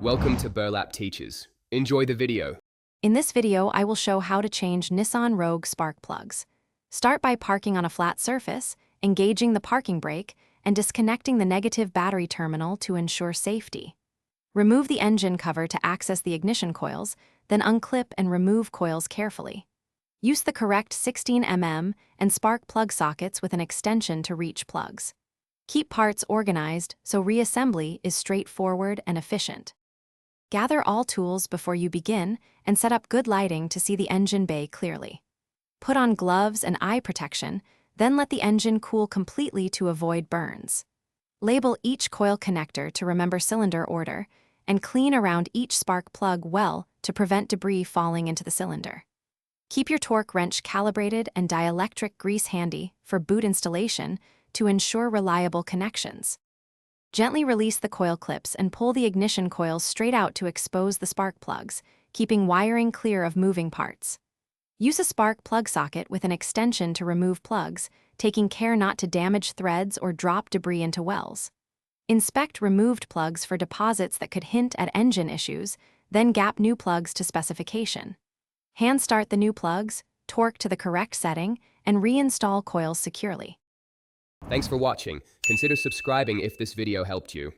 Welcome to Burlap Teaches. Enjoy the video. In this video, I will show how to change Nissan Rogue spark plugs. Start by parking on a flat surface, engaging the parking brake, and disconnecting the negative battery terminal to ensure safety. Remove the engine cover to access the ignition coils, then unclip and remove coils carefully. Use the correct 16 mm and spark plug sockets with an extension to reach plugs. Keep parts organized so reassembly is straightforward and efficient. Gather all tools before you begin and set up good lighting to see the engine bay clearly. Put on gloves and eye protection, then let the engine cool completely to avoid burns. Label each coil connector to remember cylinder order, and clean around each spark plug well to prevent debris falling into the cylinder. Keep your torque wrench calibrated and dielectric grease handy for boot installation to ensure reliable connections. Gently release the coil clips and pull the ignition coils straight out to expose the spark plugs, keeping wiring clear of moving parts. Use a spark plug socket with an extension to remove plugs, taking care not to damage threads or drop debris into wells. Inspect removed plugs for deposits that could hint at engine issues, then gap new plugs to specification. Hand start the new plugs, torque to the correct setting, and reinstall coils securely. Thanks for watching. Consider subscribing if this video helped you.